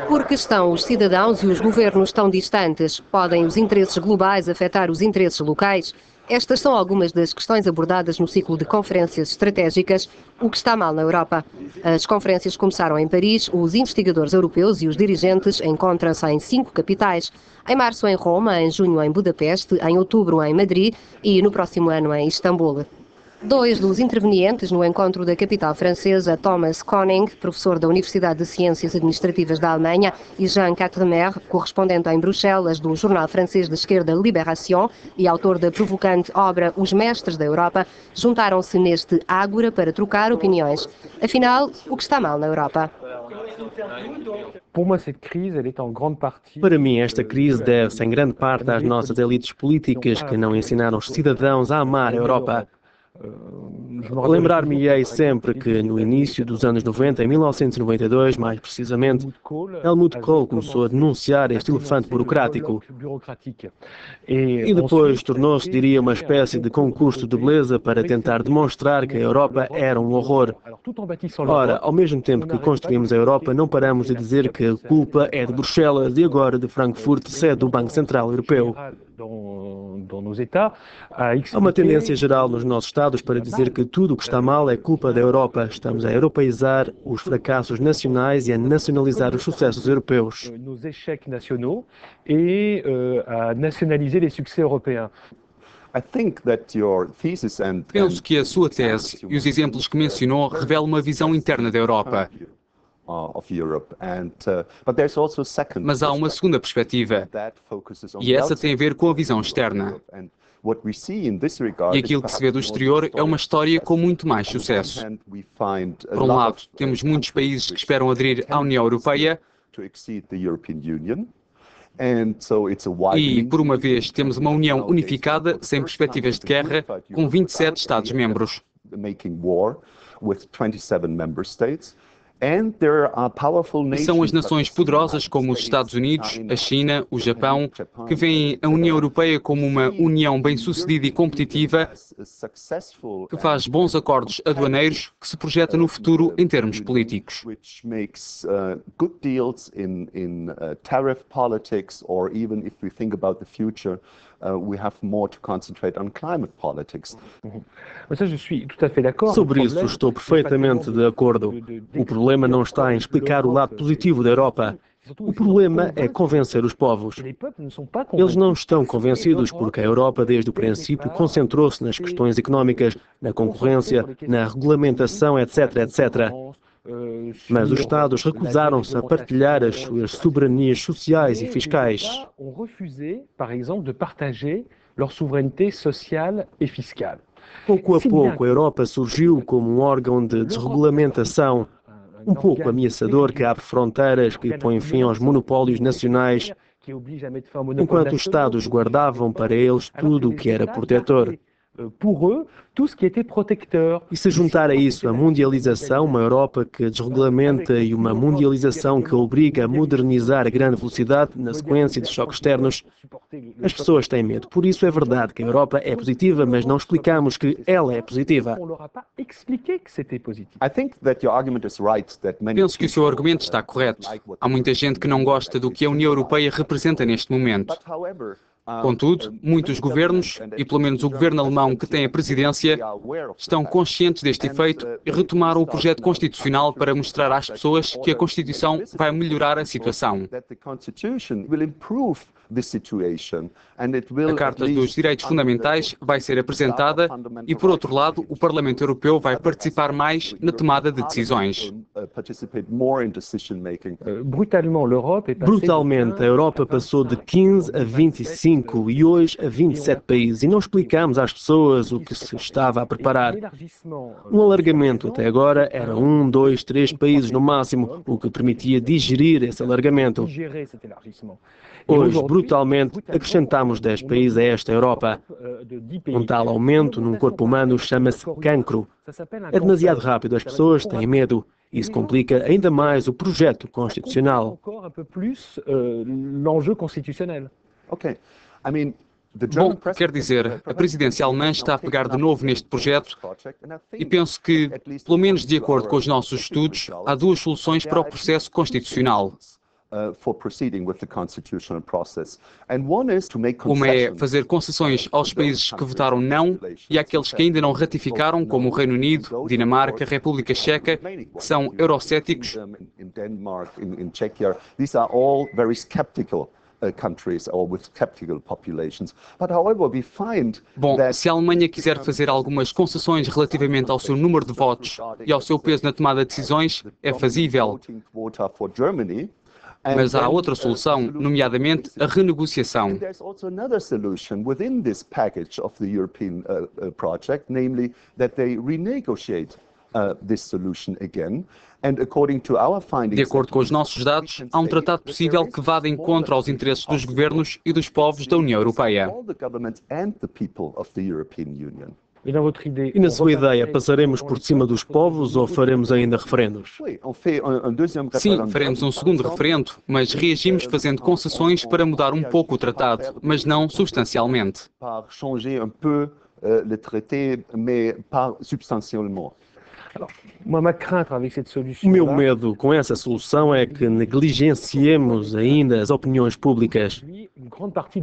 Porque estão os cidadãos e os governos tão distantes? Podem os interesses globais afetar os interesses locais? Estas são algumas das questões abordadas no ciclo de conferências estratégicas O que está mal na Europa. As conferências começaram em Paris, os investigadores europeus e os dirigentes encontram-se em 5 capitais. Em março em Roma, em junho em Budapeste, em outubro em Madrid e no próximo ano em Istambul. 2 dos intervenientes no encontro da capital francesa, Thomas Koning, professor da Universidade de Ciências Administrativas da Alemanha, e Jean Quatremer, correspondente em Bruxelas do jornal francês de esquerda Libération e autor da provocante obra Os Mestres da Europa, juntaram-se neste ágora para trocar opiniões. Afinal, o que está mal na Europa? Para mim, esta crise deve-se em grande parte às nossas elites políticas que não ensinaram os cidadãos a amar a Europa. Lembrar-me-ei sempre que, no início dos anos 90, em 1992, mais precisamente, Helmut Kohl começou a denunciar este elefante burocrático. E depois tornou-se, diria, uma espécie de concurso de beleza para tentar demonstrar que a Europa era um horror. Ora, ao mesmo tempo que construímos a Europa, não paramos de dizer que a culpa é de Bruxelas e agora de Frankfurt, sede do Banco Central Europeu. Há uma tendência geral nos nossos Estados para dizer que tudo o que está mal é culpa da Europa. Estamos a europeizar os fracassos nacionais e a nacionalizar os sucessos europeus. Penso que a sua tese e os exemplos que mencionou revelam uma visão interna da Europa. Mas há uma segunda perspectiva, e essa tem a ver com a visão externa. E aquilo que se vê do exterior é uma história com muito mais sucesso. Por um lado, temos muitos países que esperam aderir à União Europeia, e, por uma vez, temos uma União unificada, sem perspectivas de guerra, com 27 Estados-membros. E são as nações poderosas como os Estados Unidos, a China, o Japão, que veem a União Europeia como uma união bem-sucedida e competitiva, que faz bons acordos aduaneiros, que se projeta no futuro em termos políticos. Sobre isso estou perfeitamente de acordo. O problema não está em explicar o lado positivo da Europa. O problema é convencer os povos. Eles não estão convencidos porque a Europa, desde o princípio, concentrou-se nas questões económicas, na concorrência, na regulamentação, etc., etc. Mas os Estados recusaram-se a partilhar as suas soberanias sociais e fiscais. Pouco a pouco, a Europa surgiu como um órgão de desregulamentação, um pouco ameaçador, que abre fronteiras, que põe fim aos monopólios nacionais, enquanto os Estados guardavam para eles tudo o que era protetor. E se juntar a isso a mundialização, uma Europa que desregulamenta e uma mundialização que obriga a modernizar a grande velocidade na sequência de choques externos, as pessoas têm medo. Por isso é verdade que a Europa é positiva, mas não explicamos que ela é positiva. Penso que o seu argumento está correto. Há muita gente que não gosta do que a União Europeia representa neste momento. Contudo, muitos governos, e pelo menos o governo alemão que tem a presidência, estão conscientes deste efeito e retomaram o projeto constitucional para mostrar às pessoas que a Constituição vai melhorar a situação. A Carta dos Direitos Fundamentais vai ser apresentada e, por outro lado, o Parlamento Europeu vai participar mais na tomada de decisões. Brutalmente, a Europa passou de 15 a 25 e hoje a 27 países e não explicamos às pessoas o que se estava a preparar. Um alargamento até agora era 1, 2, 3 países no máximo, o que permitia digerir esse alargamento. Hoje, brutalmente, acrescentamos 10 países a esta Europa. Um tal aumento num corpo humano chama-se cancro. É demasiado rápido, as pessoas têm medo. Isso complica ainda mais o projeto constitucional. Bom, quer dizer, a presidência alemã está a pegar de novo neste projeto e penso que, pelo menos de acordo com os nossos estudos, há duas soluções para o processo constitucional. Uma é fazer concessões aos países que votaram não e àqueles que ainda não ratificaram, como o Reino Unido, Dinamarca, República Checa, que são eurocéticos. Bom, se a Alemanha quiser fazer algumas concessões relativamente ao seu número de votos e ao seu peso na tomada de decisões, é fazível. Mas há outra solução, nomeadamente a renegociação. De acordo com os nossos dados, há um tratado possível que vá de encontro aos interesses dos governos e dos povos da União Europeia. E na sua ideia, passaremos por cima dos povos ou faremos ainda referendos? Sim, faremos um segundo referendo, mas reagimos fazendo concessões para mudar um pouco o tratado, mas não substancialmente. O meu medo com essa solução é que negligenciemos ainda as opiniões públicas.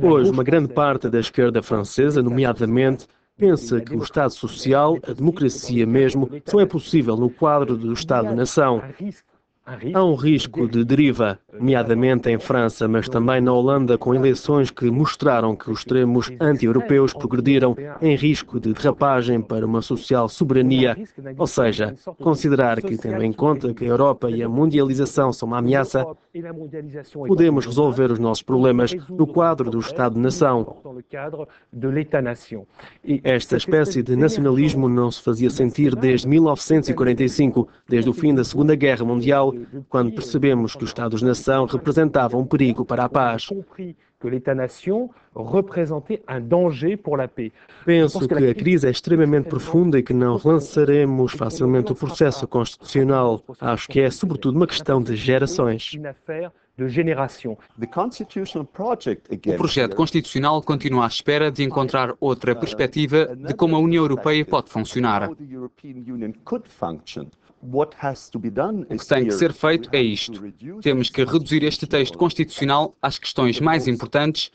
Hoje, uma grande parte da esquerda francesa, nomeadamente, pensa que o Estado Social, a democracia mesmo, só é possível no quadro do Estado-nação. Há um risco de deriva, nomeadamente em França, mas também na Holanda, com eleições que mostraram que os extremos anti-europeus progrediram em risco de derrapagem para uma social soberania, ou seja, considerar que, tendo em conta que a Europa e a mundialização são uma ameaça, podemos resolver os nossos problemas no quadro do Estado-nação. Esta espécie de nacionalismo não se fazia sentir desde 1945, desde o fim da Segunda Guerra Mundial, quando percebemos que os Estados-nação representavam um perigo para a paz. Penso que a crise é extremamente profunda e que não relançaremos facilmente o processo constitucional. Acho que é, sobretudo, uma questão de gerações. O projeto constitucional continua à espera de encontrar outra perspectiva de como a União Europeia pode funcionar. O que tem que ser feito é isto. Temos que reduzir este texto constitucional às questões mais importantes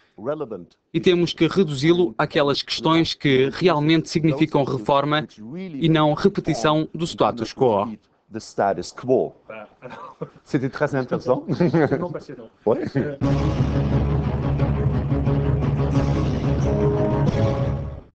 e temos que reduzi-lo àquelas questões que realmente significam reforma e não repetição do status quo. C'était très intéressant. Ouais.